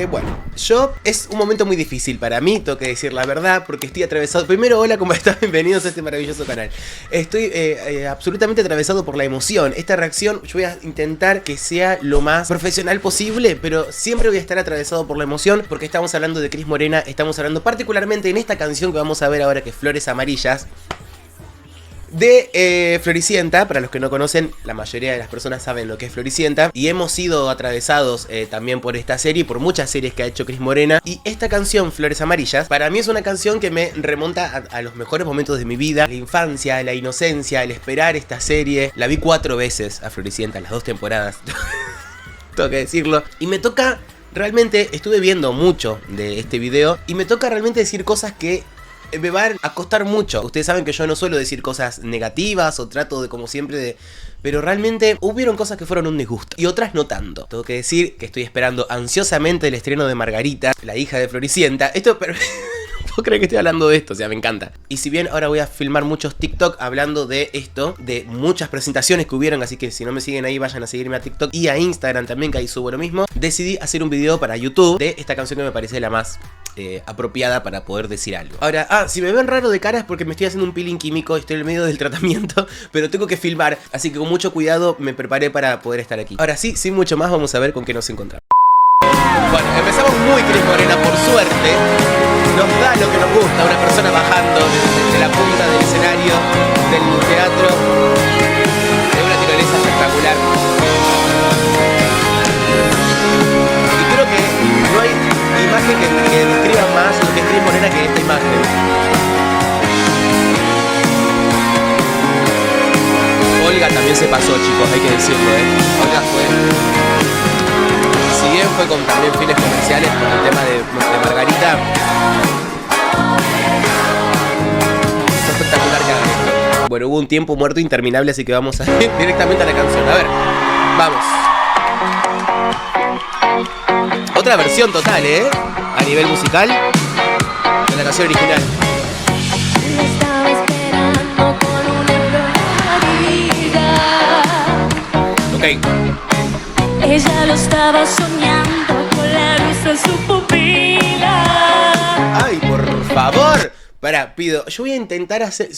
Bueno, es un momento muy difícil para mí, tengo que decir la verdad, porque estoy atravesado. Primero, hola, ¿cómo están? Bienvenidos a este maravilloso canal. Estoy absolutamente atravesado por la emoción. Esta reacción yo voy a intentar que sea lo más profesional posible, pero siempre voy a estar atravesado por la emoción, porque estamos hablando de Cris Morena, estamos hablando particularmente en esta canción que vamos a ver ahora, que es Flores Amarillas, de Floricienta. Para los que no conocen, la mayoría de las personas saben lo que es Floricienta, y hemos sido atravesados también por esta serie y por muchas series que ha hecho Cris Morena. Y esta canción, Flores Amarillas, para mí es una canción que me remonta a los mejores momentos de mi vida, la infancia, la inocencia, el esperar esta serie. La vi 4 veces a Floricienta, las 2 temporadas tengo que decirlo, y me toca realmente, estuve viendo mucho de este video y me toca realmente decir cosas que me van a costar mucho. Ustedes saben que yo no suelo decir cosas negativas o trato de, como siempre, pero realmente hubieron cosas que fueron un disgusto y otras no tanto. Tengo que decir que estoy esperando ansiosamente el estreno de Margarita, la hija de Floricienta. Esto, pero no puedo creer que estoy hablando de esto, o sea, me encanta. Y si bien ahora voy a filmar muchos TikTok hablando de esto, de muchas presentaciones que hubieron, así que si no me siguen ahí, vayan a seguirme a TikTok y a Instagram también, que ahí subo lo mismo. Decidí hacer un video para YouTube de esta canción que me parece la más apropiada para poder decir algo. Ahora, si me ven raro de cara es porque me estoy haciendo un peeling químico, estoy en el medio del tratamiento, pero tengo que filmar, así que con mucho cuidado me preparé para poder estar aquí. Ahora sí, sin mucho más, vamos a ver con qué nos encontramos. Bueno, empezamos muy Cris Morena, por suerte. Nos da lo que nos gusta, una persona bajando desde la punta del escenario, del teatro, de una tirolesa espectacular. Y creo que no hay imagen que describa más lo que es Cris Morena que esta imagen. Olga también se pasó, chicos, hay que decirlo, Olga fue... Si bien fue con también fines comerciales con el tema de Margarita, fue espectacular que hagan esto. Bueno, hubo un tiempo muerto interminable, así que vamos a ir directamente a la canción. A ver, vamos. Otra versión total, a nivel musical, de la canción original. Ok. Ella lo estaba soñando con la luz en su pupila. Ay, por favor. Pido, yo voy a intentar hacer...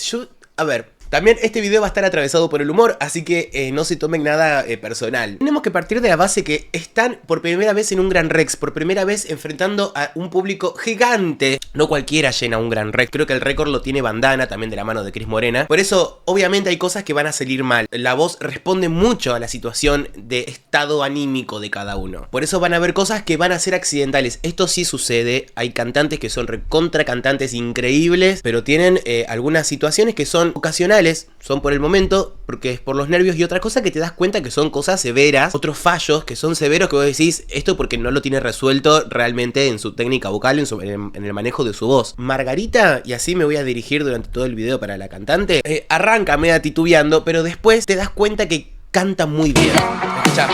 A ver... También este video va a estar atravesado por el humor, así que no se tomen nada personal. Tenemos que partir de la base que están por primera vez en un Gran Rex, por primera vez enfrentando a un público gigante. No cualquiera llena un Gran Rex, creo que el récord lo tiene Bandana, también de la mano de Cris Morena. Por eso, obviamente hay cosas que van a salir mal. La voz responde mucho a la situación de estado anímico de cada uno. Por eso van a haber cosas que van a ser accidentales. Esto sí sucede, hay cantantes que son recontra cantantes increíbles, pero tienen algunas situaciones que son ocasionales. Son por el momento, porque es por los nervios, y otra cosa que te das cuenta que son cosas severas, otros fallos que son severos que vos decís, esto porque no lo tiene resuelto realmente en su técnica vocal, en el manejo de su voz. Margarita, y así me voy a dirigir durante todo el video para la cantante, arranca media titubeando, pero después te das cuenta que canta muy bien. Escuchá.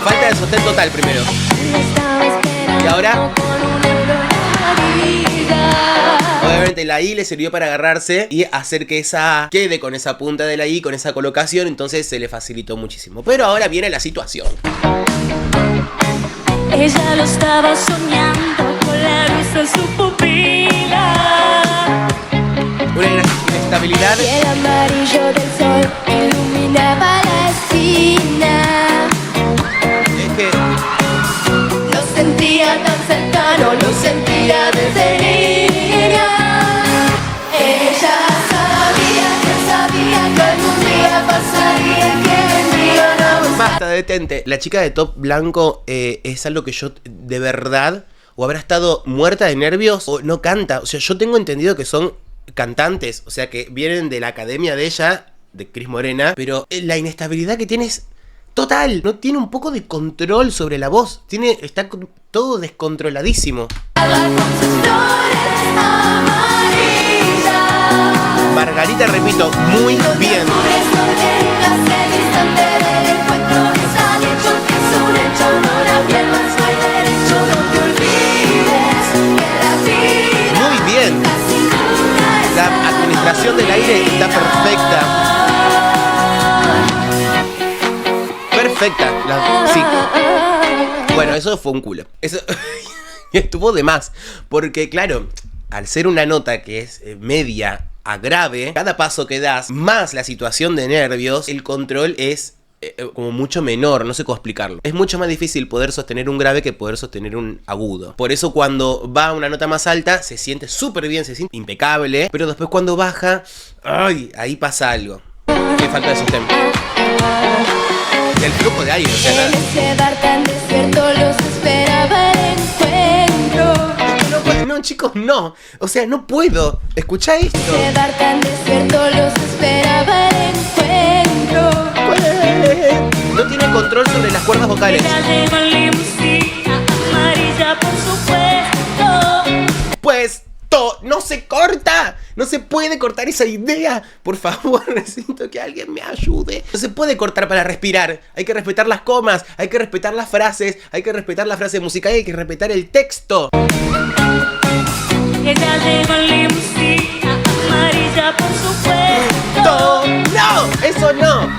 Falta de sostén total primero. Y ahora... Obviamente la I le sirvió para agarrarse y hacer que esa A quede con esa punta de la I, con esa colocación, entonces se le facilitó muchísimo. Pero ahora viene la situación. Ella lo estaba soñando con la luz en su pupila. Una inestabilidad. Y el amarillo del sol iluminaba la esquina. Es que... Lo sentía tan cercano, lo sentía desde niña. Ella sabía que algún día pasaría, que vendría una voz. Basta, detente. La chica de top blanco es algo que yo de verdad... O habrá estado muerta de nervios o no canta. O sea, yo tengo entendido que son cantantes. O sea, que vienen de la academia de ella, de Cris Morena. Pero la inestabilidad que tiene es total. No tiene un poco de control sobre la voz. Está todo descontroladísimo. Margarita, repito, muy bien. Muy bien. La administración del aire está perfecta. Perfecta. Sí. Bueno, eso fue un culo. Eso estuvo de más. Porque, claro, al ser una nota que es media a grave, cada paso que das, más la situación de nervios, el control es como mucho menor, no sé cómo explicarlo. Es mucho más difícil poder sostener un grave que poder sostener un agudo. Por eso cuando va a una nota más alta, se siente súper bien, se siente impecable. Pero después cuando baja, ¡ay! Ahí pasa algo. Qué falta de sostén. El flujo de aire, o sea, nada. En ese bar tan desierto los esperaba el encuentro. No puedo, no, chicos, no. O sea, no puedo. Escuchá esto. En ese bar tan desierto los esperaba el encuentro. No tiene control sobre las cuerdas vocales. Ella llegó en limusina amarilla, por supuesto. Pues, no se corta. No se puede cortar esa idea. Por favor, necesito que alguien me ayude. No se puede cortar para respirar. Hay que respetar las comas, hay que respetar las frases, hay que respetar la frase musical y hay que respetar el texto. Ella llegó en limusina amarilla, por supuesto. No, eso no.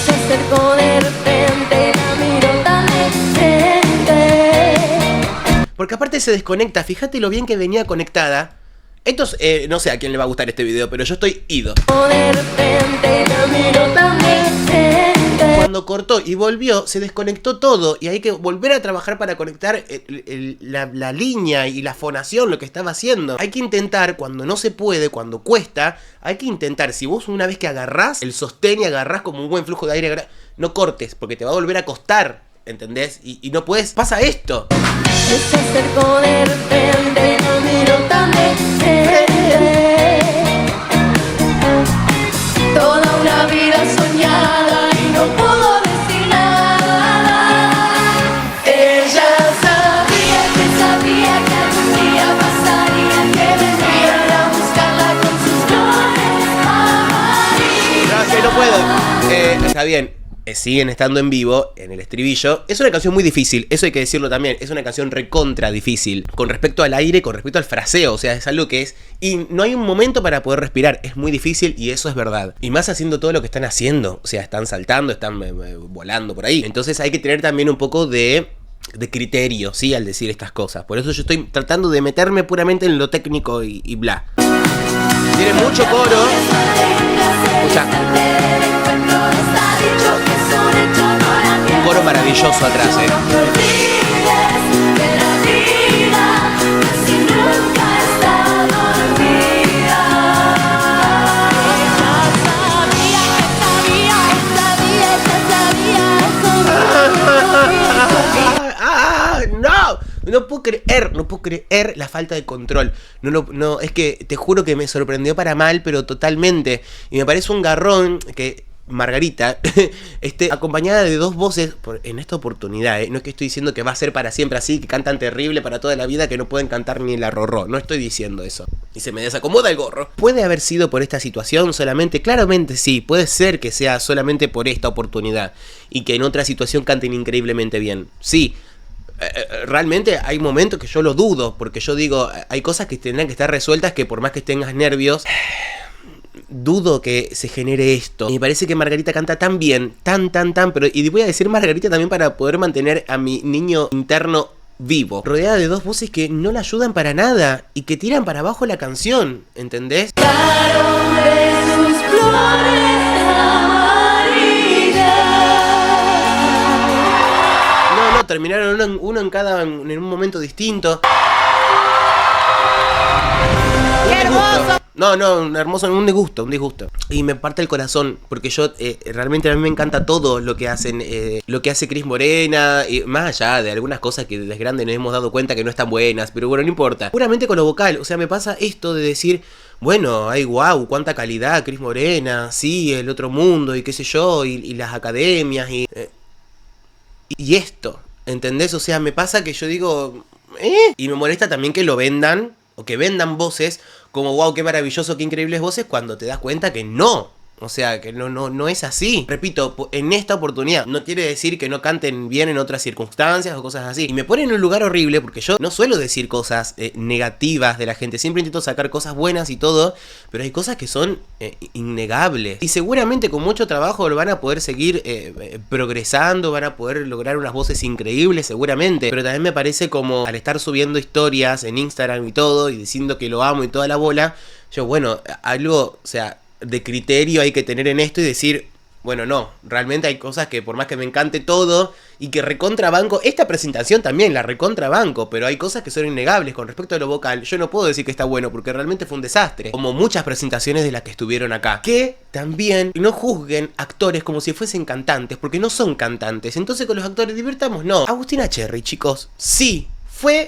Se acercó de repente, la miró tan de frente. Porque aparte se desconecta. Fíjate lo bien que venía conectada. Esto es, no sé a quién le va a gustar este video, pero yo estoy ido. De repente, la miró tan de frente. Cuando cortó y volvió, se desconectó todo. Y hay que volver a trabajar para conectar la línea y la fonación, lo que estaba haciendo. Hay que intentar, cuando no se puede, cuando cuesta, hay que intentar. Si vos una vez que agarrás el sostén y agarrás como un buen flujo de aire, no cortes, porque te va a volver a costar, ¿entendés? Y no puedes. Pasa esto. Se acercó de repente, la miró tan de frente. Toda una vida soñada y no pudo decir nada. Ella sabía que algún día pasaría, que vendrían a buscarla con sus flores amarillas. No, que no puedo. Está bien. Siguen estando en vivo en el estribillo. Es una canción muy difícil, eso hay que decirlo también. Es una canción recontra difícil con respecto al aire, con respecto al fraseo. O sea, es algo que es... Y no hay un momento para poder respirar. Es muy difícil y eso es verdad. Y más haciendo todo lo que están haciendo. O sea, están saltando, están volando por ahí. Entonces hay que tener también un poco de criterio, ¿sí? Al decir estas cosas. Por eso yo estoy tratando de meterme puramente en lo técnico y bla. Tiene mucho coro. Escucha. Un coro maravilloso atrás, No puedo creer la falta de control. No, es que te juro que me sorprendió para mal, pero totalmente. Y me parece un garrón que Margarita esté acompañada de dos voces en esta oportunidad. No es que estoy diciendo que va a ser para siempre así, que cantan terrible para toda la vida, que no pueden cantar ni la rorró. No estoy diciendo eso. Y se me desacomoda el gorro. ¿Puede haber sido por esta situación solamente? Claramente sí. Puede ser que sea solamente por esta oportunidad y que en otra situación canten increíblemente bien. Sí. Realmente hay momentos que yo lo dudo, porque yo digo, hay cosas que tendrán que estar resueltas que por más que tengas nervios, dudo que se genere esto. Y me parece que Margarita canta tan bien, tan, pero, y voy a decir Margarita también para poder mantener a mi niño interno vivo, rodeada de dos voces que no la ayudan para nada y que tiran para abajo la canción, ¿entendés? Terminaron uno en cada, en un momento distinto. ¡Qué hermoso! No, un disgusto. Y me parte el corazón, porque yo realmente a mí me encanta todo lo que hacen, lo que hace Cris Morena, y más allá de algunas cosas que desde grande nos hemos dado cuenta que no están buenas, pero bueno, no importa. Puramente con lo vocal, o sea, me pasa esto de decir, bueno, ay, guau, cuánta calidad, Cris Morena, sí, el otro mundo, y qué sé yo, y las academias, y esto. ¿Entendés? O sea, me pasa que yo digo... Y me molesta también que lo vendan, o que vendan voces como wow, qué maravilloso, qué increíbles voces, cuando te das cuenta que no. O sea, que no es así. Repito, en esta oportunidad no quiere decir que no canten bien en otras circunstancias o cosas así. Y me pone en un lugar horrible porque yo no suelo decir cosas negativas de la gente. Siempre intento sacar cosas buenas y todo, pero hay cosas que son innegables. Y seguramente con mucho trabajo lo van a poder seguir progresando, van a poder lograr unas voces increíbles seguramente. Pero también me parece como al estar subiendo historias en Instagram y todo y diciendo que lo amo y toda la bola, yo bueno, algo, o sea, de criterio hay que tener en esto y decir, bueno, no, realmente hay cosas que por más que me encante todo y que recontrabanco, esta presentación también la recontrabanco, pero hay cosas que son innegables. Con respecto a lo vocal, yo no puedo decir que está bueno porque realmente fue un desastre, como muchas presentaciones de las que estuvieron acá. Que también no juzguen actores como si fuesen cantantes, porque no son cantantes. Entonces con los actores divirtamos, no. Agustina Cherry, chicos, sí,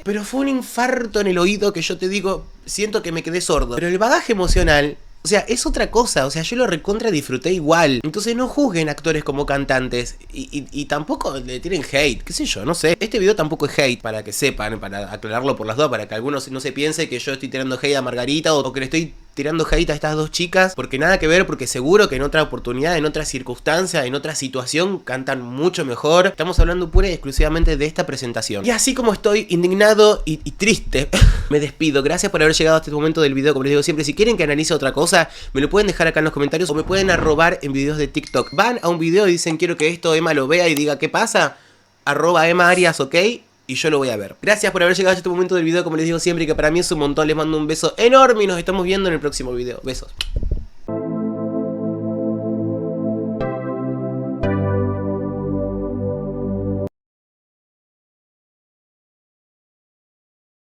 pero fue un infarto en el oído que yo te digo, siento que me quedé sordo. Pero el bagaje emocional, o sea, es otra cosa, o sea, yo lo recontra disfruté igual. Entonces no juzguen actores como cantantes y tampoco le tiren hate, qué sé yo, no sé. Este video tampoco es hate, para que sepan, para aclararlo por las dos, para que algunos no se piense que yo estoy tirando hate a Margarita o que le estoy tirando hate a estas dos chicas, porque nada que ver, porque seguro que en otra oportunidad, en otra circunstancia, en otra situación cantan mucho mejor. Estamos hablando pura y exclusivamente de esta presentación. Y así como estoy indignado y triste, me despido. Gracias por haber llegado hasta este momento del video. Como les digo siempre, si quieren que analice otra cosa, me lo pueden dejar acá en los comentarios o me pueden arrobar en videos de TikTok. Van a un video y dicen quiero que esto Emma lo vea y diga qué pasa, @EmmaArias, ok, y yo lo voy a ver. Gracias por haber llegado a este momento del video, como les digo siempre, que para mí es un montón. Les mando un beso enorme y nos estamos viendo en el próximo video. Besos.